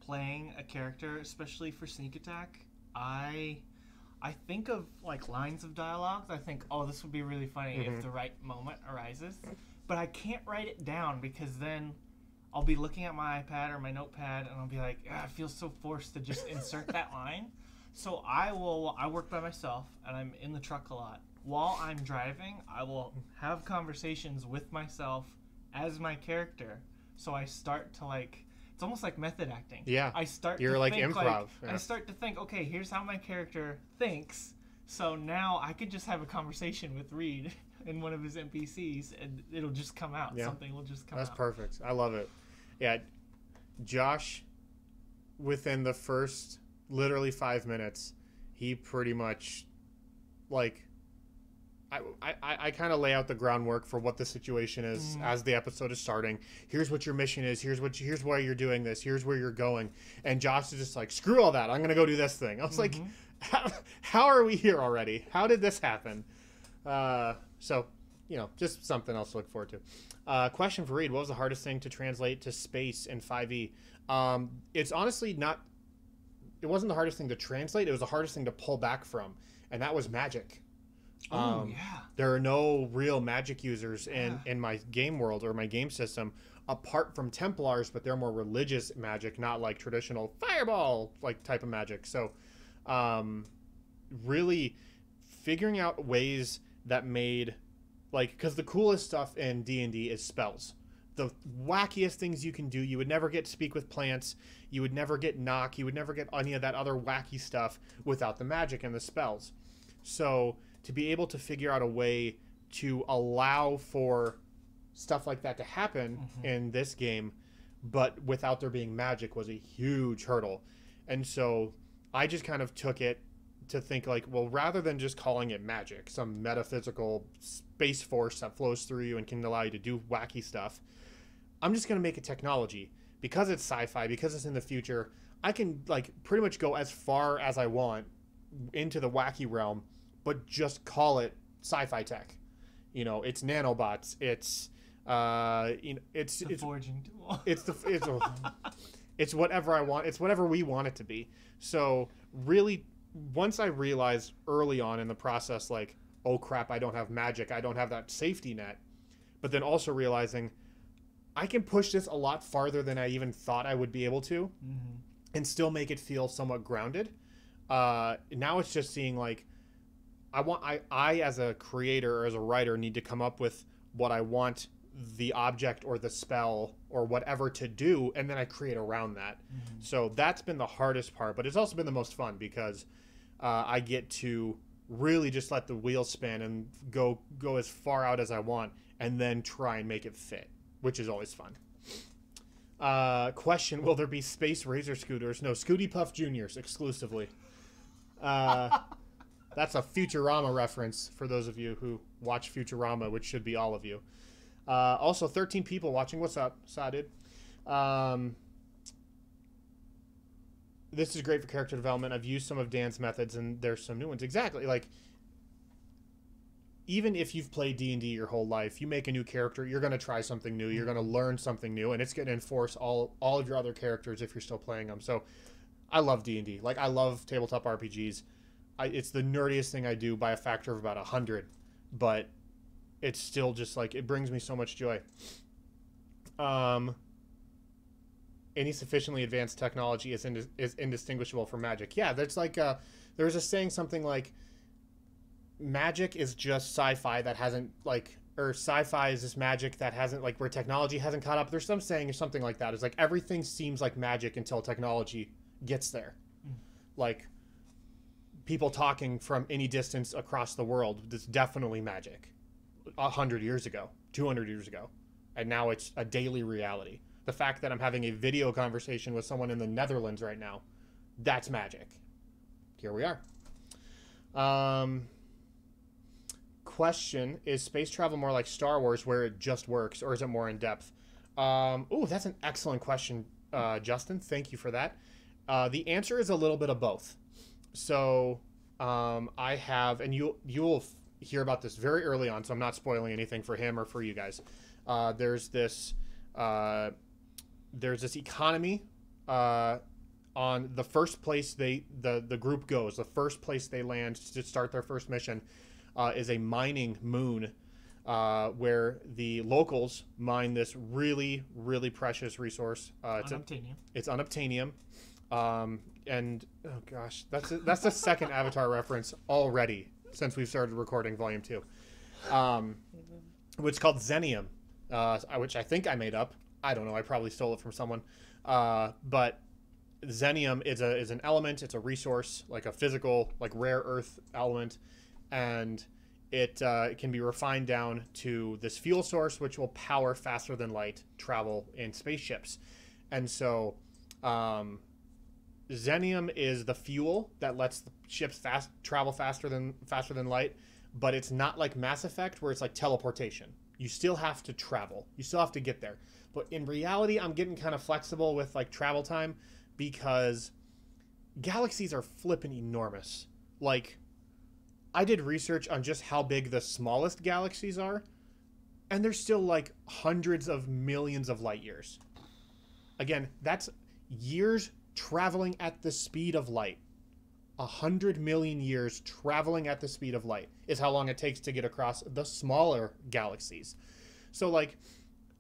playing a character, especially for sneak attack, I think of like lines of dialogues. I think, oh, this would be really funny if the right moment arises. But I can't write it down because then I'll be looking at my iPad or my notepad and I'll be like, I feel so forced to just insert that line. So I work by myself and I'm in the truck a lot. While I'm driving, I will have conversations with myself as my character. So I start to like, it's almost like method acting. Yeah. You're to like think, improv. Yeah. I start to think, okay, here's how my character thinks. So now I could just have a conversation with Reed in one of his NPCs and it'll just come out. Yeah. Something will just come out. That's perfect. I love it. Yeah. Josh, within the first literally 5 minutes, he pretty much like I kind of lay out the groundwork for what the situation is as the episode is starting. Here's what your mission is. Here's why you're doing this. Here's where you're going. And Josh is just like, screw all that. I'm going to go do this thing. I was like, how are we here already? How did this happen? So, you know, just something else to look forward to. Question for Reed. What was the hardest thing to translate to space in 5e? It's honestly not, it wasn't the hardest thing to translate. It was the hardest thing to pull back from. And that was magic. There are no real magic users in my game world or my game system apart from Templars, but they're more religious magic, not like traditional fireball like type of magic. So really figuring out ways that made like, because the coolest stuff in D&D is spells. The wackiest things you can do. You would never get speak with plants. You would never get knock. You would never get any of that other wacky stuff without the magic and the spells. So to be able to figure out a way to allow for stuff like that to happen in this game, but without there being magic, was a huge hurdle. And so I just kind of took it to think like, well, rather than just calling it magic, some metaphysical space force that flows through you and can allow you to do wacky stuff, I'm just going to make it technology. Because it's sci-fi, because it's in the future, I can like pretty much go as far as I want into the wacky realm, but just call it sci-fi tech. You know, it's nanobots. It's it's forging tool. It's whatever I want. It's whatever we want it to be. So really, once I realized early on in the process, like, oh crap, I don't have magic. I don't have that safety net. But then also realizing I can push this a lot farther than I even thought I would be able to, and still make it feel somewhat grounded. Now it's just seeing like, I as a creator or as a writer need to come up with what I want the object or the spell or whatever to do, and then I create around that. So that's been the hardest part, but it's also been the most fun because I get to really just let the wheels spin and go as far out as I want, and then try and make it fit, which is always fun. Question: will there be space razor scooters? No, Scooty Puff Juniors exclusively. That's a Futurama reference for those of you who watch Futurama, which should be all of you. Also, 13 people watching. What's up, Sadid? This is great for character development. I've used some of Dan's methods, and there's some new ones. Exactly. Like, even if you've played D&D your whole life, you make a new character, you're going to try something new. You're going to learn something new, and it's going to enforce all of your other characters if you're still playing them. So I love D&D. Like, I love tabletop RPGs. It's the nerdiest thing I do by a factor of about 100, but it's still just like, it brings me so much joy. Any sufficiently advanced technology is indistinguishable from magic. Yeah, that's like there's a saying something like, magic is just sci-fi that hasn't like, or sci-fi is this magic that hasn't, like, where technology hasn't caught up. There's some saying or something like that. It's like everything seems like magic until technology gets there. Like, people talking from any distance across the world, that's definitely magic. 100 years ago, 200 years ago, and now it's a daily reality. The fact that I'm having a video conversation with someone in the Netherlands right now, that's magic. Here we are. Question: is space travel more like Star Wars, where it just works, or is it more in depth? Oh, that's an excellent question, Justin. Thank you for that. The answer is a little bit of both. So I have, and you'll hear about this very early on, so I'm not spoiling anything for him or for you guys. There's this economy on the first place the group goes. The first place they land to start their first mission is a mining moon, where the locals mine this really, really precious resource. It's unobtainium. And oh gosh, that's the second Avatar reference already since we've started recording Volume 2, which is called Zenium, which I think I made up. I don't know. I probably stole it from someone. But Zenium is an element. It's a resource, like a physical, like rare earth element, and it can be refined down to this fuel source, which will power faster than light travel in spaceships. And so Zenium is the fuel that lets the ships travel faster than light, but it's not like Mass Effect where it's like teleportation. You still have to travel. You still have to get there. But in reality, I'm getting kind of flexible with like travel time, because galaxies are flipping enormous. Like, I did research on just how big the smallest galaxies are, and they're still like hundreds of millions of light years. Again, that's years traveling at the speed of light. 100 million years traveling at the speed of light is how long it takes to get across the smaller galaxies. So like,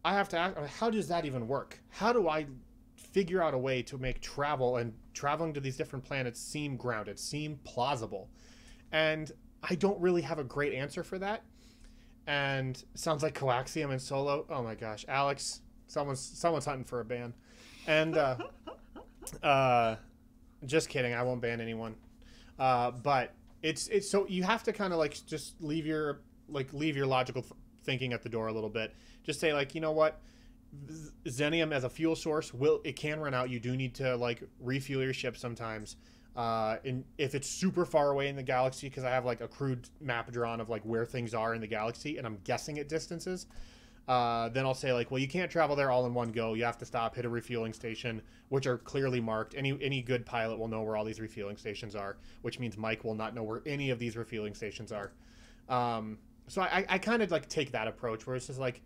I have to ask, how does that even work? How do I figure out a way to make traveling to these different planets seem grounded, seem plausible? And I don't really have a great answer for that. And it sounds like Coaxium and Solo. Oh my gosh, Alex, someone's hunting for a ban. And just kidding, I won't ban anyone. But it's so you have to kind of like just leave your logical thinking at the door a little bit. Just say, like, you know what, Zenium as a fuel source it can run out. You do need to like refuel your ship sometimes. And if it's super far away in the galaxy, because I have like a crude map drawn of like where things are in the galaxy, and I'm guessing at distances. then I'll say like, well, you can't travel there all in one go. You have to stop, hit a refueling station, which are clearly marked. Any good pilot will know where all these refueling stations are, which means Mike will not know where any of these refueling stations are. So I kind of like take that approach where it's just like,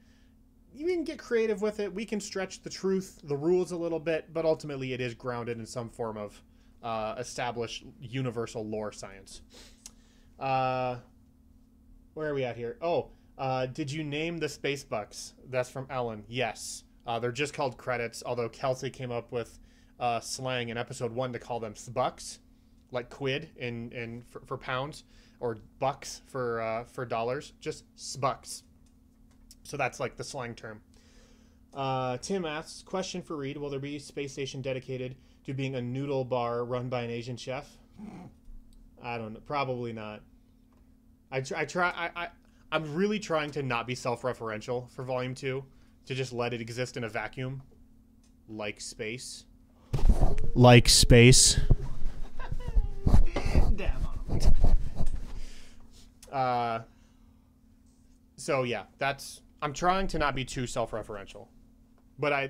you can get creative with it. We can stretch the rules a little bit, but ultimately it is grounded in some form of established universal lore science. Where are we at here? Oh, did you name the Space Bucks? That's from Ellen. Yes. They're just called credits, although Kelsey came up with slang in episode 1 to call them sbucks, like quid for pounds, or bucks for dollars. Just sbucks. So that's like the slang term. Tim asks, question for Reed, will there be a space station dedicated to being a noodle bar run by an Asian chef? I don't know. Probably not. I'm really trying to not be self-referential for Volume 2, to just let it exist in a vacuum. Like space. Like space. Damn. So yeah, I'm trying to not be too self-referential. But I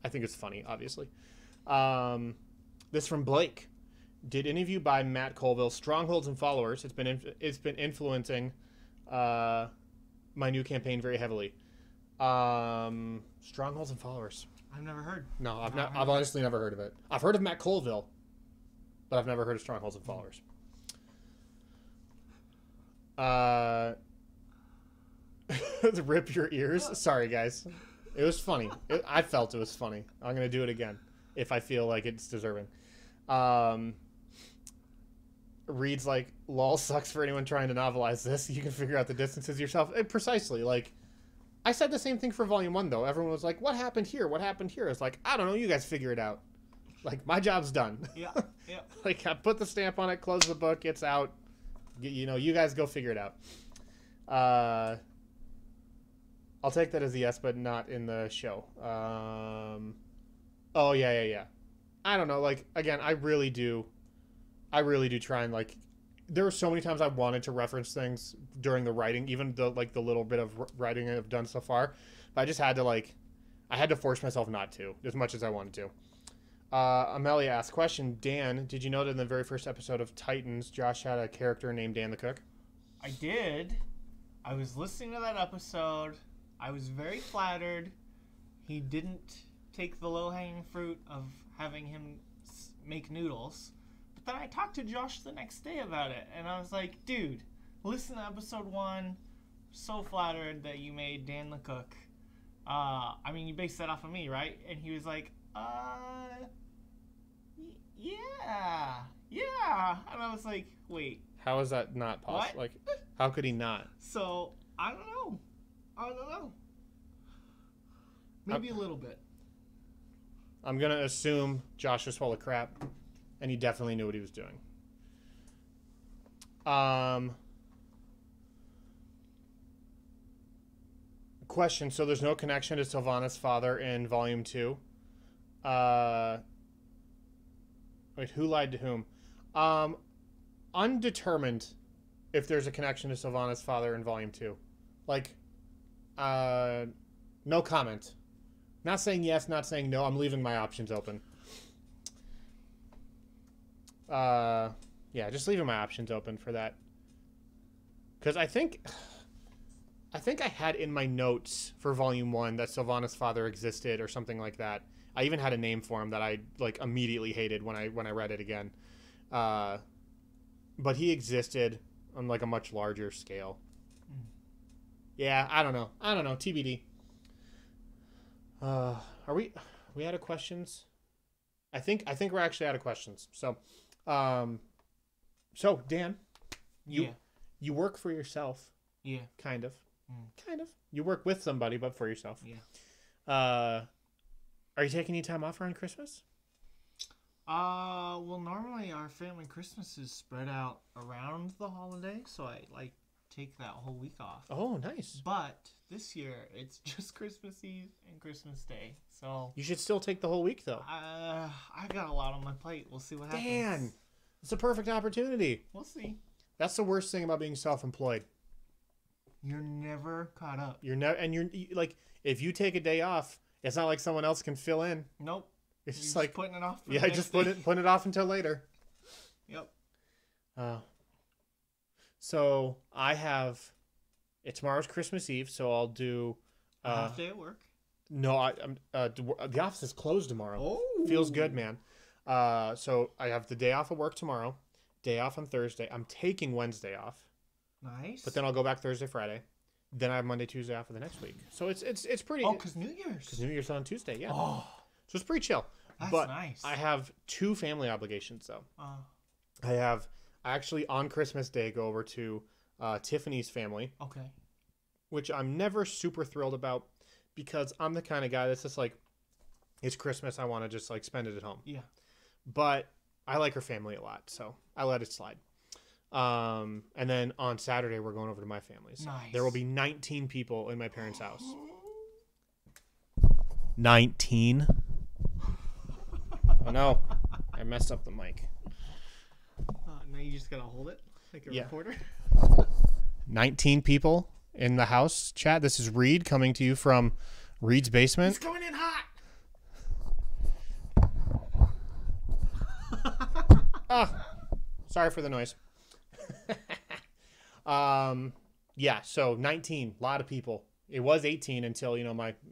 think it's funny, obviously. This from Blake. Did any of you buy Matt Colville's Strongholds and Followers? It's been influencing my new campaign very heavily. Strongholds and Followers. I've never heard. No, I've honestly never heard of it. I've heard of Matt Colville, but I've never heard of Strongholds and Followers. Rip your ears. Sorry, guys. It was funny. I felt it was funny. I'm gonna do it again if I feel like it's deserving. Reads like, lol, sucks for anyone trying to novelize this. You can figure out the distances yourself. Precisely. Like, I said the same thing for Volume 1, though. Everyone was like, what happened here? What happened here? It's like, I don't know. You guys figure it out. Like, my job's done. Yeah. Like, I put the stamp on it, close the book, it's out. You guys go figure it out. I'll take that as a yes, but not in the show. Oh, yeah. I don't know. Like, again, I really do try and, like, there were so many times I wanted to reference things during the writing, even the little bit of writing I've done so far. But I just had to, I had to force myself not to, as much as I wanted to. Amelia asked, question, Dan, did you know that in the very first episode of Titans, Josh had a character named Dan the Cook? I did. I was listening to that episode. I was very flattered. He didn't take the low-hanging fruit of having him make noodles. But then I talked to Josh the next day about it, and I was like, dude, listen to episode 1. So flattered that you made Dan the Cook. I mean, you based that off of me, right? And he was like, yeah. And I was like, wait. How is that not possible? Like, how could he not? So, I don't know. Maybe a little bit. I'm going to assume Josh was full of crap, and he definitely knew what he was doing. Question, so there's no connection to Sylvanas' father in Volume 2? Wait, who lied to whom? Undetermined if there's a connection to Sylvanas' father in Volume 2. Like, no comment. Not saying yes, not saying no. I'm leaving my options open. Yeah, just leaving my options open for that. Because I think I had in my notes for Volume 1 that Sylvanas' father existed or something like that. I even had a name for him that I immediately hated when I read it again. But he existed on a much larger scale. Yeah, I don't know. TBD. Are we out of questions? I think we're actually out of questions. So Dan, you work for yourself. Yeah. Kind of. Kind of. You work with somebody, but for yourself. Yeah. Are you taking any time off around Christmas? Well, normally our family Christmas is spread out around the holiday, so I take that whole week off. Oh, nice. But this year it's just Christmas Eve and Christmas Day, so you should still take the whole week though. I've got a lot on my plate. We'll see what happens. Dan, it's a perfect opportunity. We'll see. That's the worst thing about being self-employed. You're never caught up. You're never, and like, if you take a day off, it's not like someone else can fill in. Nope. It's You're just like putting it off. Yeah, just put it off until later. Yep. So tomorrow's Christmas Eve, so I'll do A half day at work. No, I'm the office is closed tomorrow. Oh, feels good, man. So I have the day off of work tomorrow, day off on Thursday. I'm taking Wednesday off. Nice. But then I'll go back Thursday, Friday. Then I have Monday, Tuesday off for the next week. So it's pretty. Oh, because New Year's. Because New Year's on Tuesday, yeah. Oh, so it's pretty chill. that's but nice. I have 2 family obligations though. I actually on Christmas Day go over to Tiffany's family. Okay. Which I'm never super thrilled about because I'm the kind of guy that's just like, it's Christmas, I want to just like spend it at home. Yeah. But I like her family a lot, so I let it slide. And then on Saturday we're going over to my family's. Nice. There will be 19 people in my parents' house. 19. Oh no, I messed up the mic. Now you just gotta hold it like a reporter. 19 people in the house. Chat. This is Reed coming to you from Reed's basement. It's coming in hot. Sorry for the noise. Yeah, so 19, a lot of people. It was 18 until,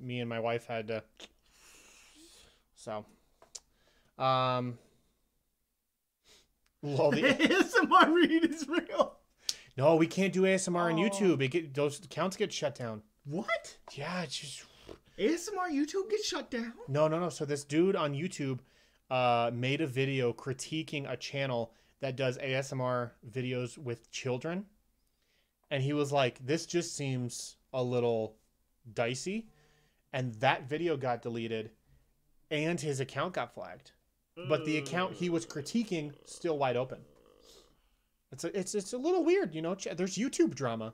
me and my wife had to. So, lol, the ASMR Read is real. No, we can't do ASMR on YouTube. Those accounts get shut down. What? Yeah, it's just ASMR YouTube gets shut down? No. So this dude on YouTube made a video critiquing a channel that does ASMR videos with children. And he was like, this just seems a little dicey. And that video got deleted and his account got flagged. But the account he was critiquing still wide open. It's a little weird, There's YouTube drama.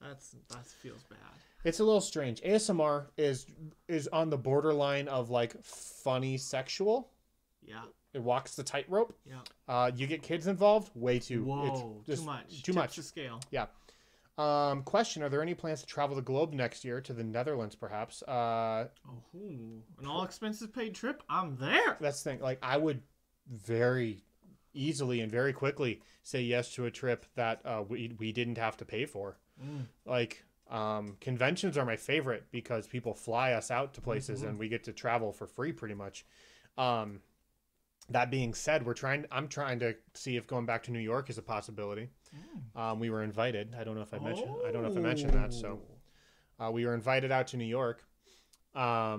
That feels bad. It's a little strange. ASMR is on the borderline of like funny sexual. Yeah. It walks the tightrope. Yeah. You get kids involved, way too. Whoa, too much. Too much. To scale. Yeah. Question: are there any plans to travel the globe next year to the Netherlands, perhaps? An all expenses paid trip. I'm there. That's the thing. Like, I would very easily and very quickly say yes to a trip that we didn't have to pay for. Like, conventions are my favorite because people fly us out to places and we get to travel for free pretty much. That being said, I'm trying to see if going back to New York is a possibility. We were invited. I don't know if I mentioned that. So we were invited out to New York. I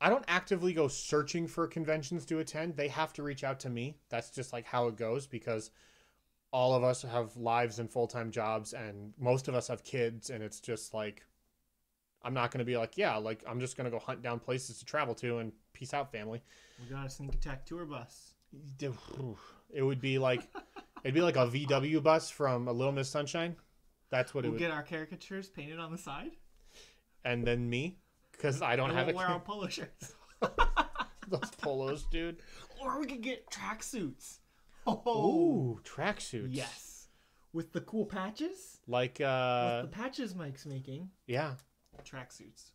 don't actively go searching for conventions to attend. They have to reach out to me. That's just like how it goes because all of us have lives and full-time jobs and most of us have kids. And it's just like, I'm not going to be like, I'm just going to go hunt down places to travel to and peace out, family. We got a sneak attack tour bus. It would be like, it'd be like a VW bus from A Little Miss Sunshine. That's what it would. We'll get our caricatures painted on the side. And then me, because I don't have wear our polo shirts. Those polos, dude. Or we could get tracksuits. Ooh, tracksuits. Yes. With the cool patches. Like, with the patches Mike's making. Yeah. Tracksuits.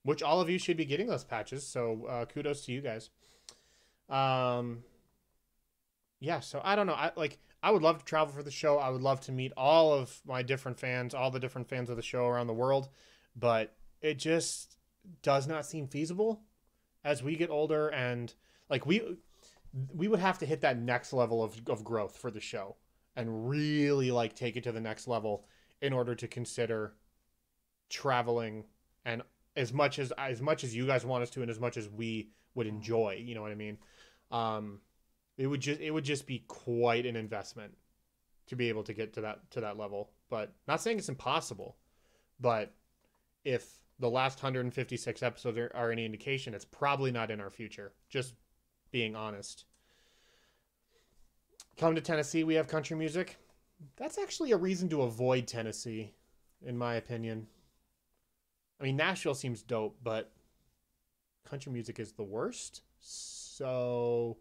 Which all of you should be getting those patches, so kudos to you guys. Yeah, so I don't know. I would love to travel for the show. I would love to meet all of my different fans, all the different fans of the show around the world, but it just does not seem feasible as we get older, and like we would have to hit that next level of growth for the show and really like take it to the next level in order to consider traveling, and as much as you guys want us to and as much as we would enjoy, you know what I mean? It would just be quite an investment to be able to get to that level. But not saying it's impossible, but if the last 156 episodes are any indication, it's probably not in our future. Just being honest. Come to Tennessee, we have country music. That's actually a reason to avoid Tennessee, in my opinion. I mean, Nashville seems dope, but country music is the worst. So,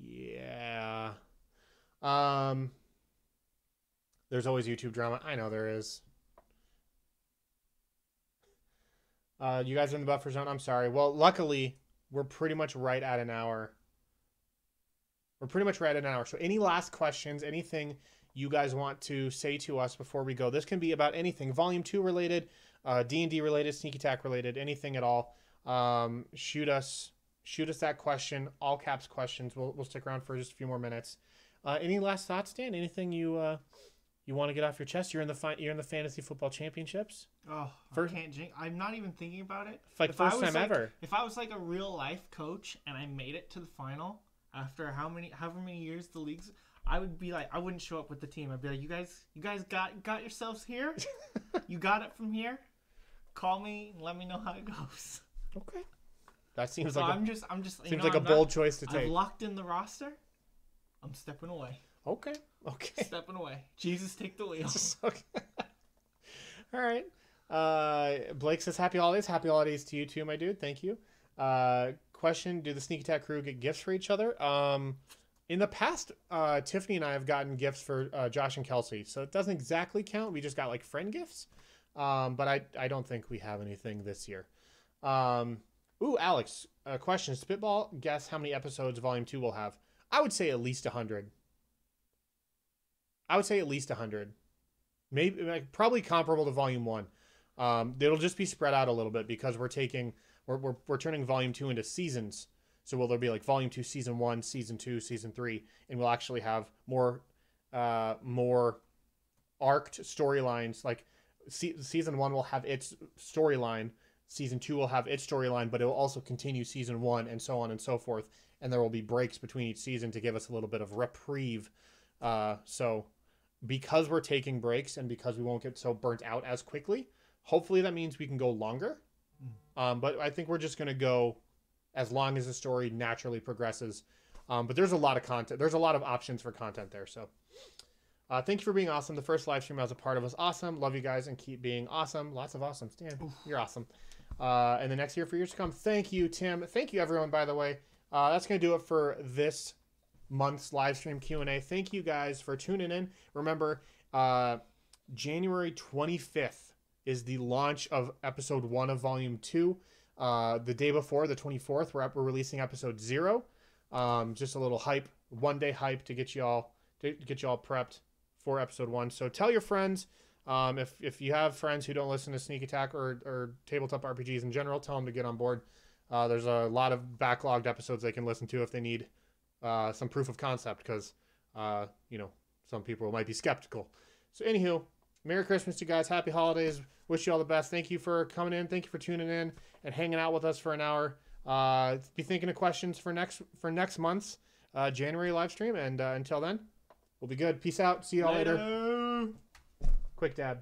yeah. There's always YouTube drama. I know there is. You guys are in the buffer zone. I'm sorry. Well, luckily, we're pretty much right at an hour. We're pretty much right at an hour. So any last questions, anything you guys want to say to us before we go? This can be about anything. Volume 2 related, D&D related, Sneak Attack related, anything at all. Shoot us that question. All caps questions. We'll stick around for just a few more minutes. Any last thoughts, Dan? Anything you want to get off your chest? You're in the fantasy football championships. Oh, First, I can't jinx. I'm not even thinking about it. Like first time ever. If I was like a real life coach and I made it to the final after however many years the league's, I would be like, I wouldn't show up with the team. I'd be like, you guys got yourselves here. You got it from here. Call me and let me know how it goes. Okay. That seems So like I'm just seems like a bold choice to take. I've locked in the roster. I'm stepping away. Okay. Stepping away. Jesus, take the wheel. Okay. All right. Blake says happy holidays. Happy holidays to you too, my dude. Thank you. Question: do the Sneak Attack crew get gifts for each other? In the past, Tiffany and I have gotten gifts for Josh and Kelsey, so it doesn't exactly count. We just got like friend gifts. But I don't think we have anything this year. Ooh, Alex, question: spitball guess how many episodes Volume 2 will have? I would say at least 100. Maybe like, probably comparable to Volume 1. It'll just be spread out a little bit because we're turning Volume 2 into seasons. So will there be like Volume 2, Season 1, Season 2, Season 3, and we'll actually have more arced storylines. Like Season 1 will have its storyline, Season 2 will have its storyline, but it will also continue Season 1 and so on and so forth. And there will be breaks between each season to give us a little bit of reprieve. So because we're taking breaks and because we won't get so burnt out as quickly, hopefully that means we can go longer. But I think we're just going to go as long as the story naturally progresses. But there's a lot of content. There's a lot of options for content there. So thank you for being awesome. The first live stream I was a part of was awesome. Love you guys and keep being awesome. Lots of awesome. Stan, you're awesome. And the next year for years to come. Thank you, Tim. Thank you, everyone, by the way. That's going to do it for this month's live stream Q&A. Thank you guys for tuning in. Remember, January 25th is the launch of episode 1 of volume 2. The day before, the 24th, we're releasing episode 0. Just a little hype, one-day hype to get you all prepped for episode 1. So tell your friends. If you have friends who don't listen to Sneak Attack or tabletop RPGs in general, tell them to get on board. There's a lot of backlogged episodes they can listen to if they need some proof of concept, because some people might be skeptical. So anywho, Merry Christmas to you guys. Happy holidays. Wish you all the best. Thank you for coming in. Thank you for tuning in and hanging out with us for an hour. Be thinking of questions for next month's January live stream. And until then, we'll be good. Peace out. See you all later. Quick dab.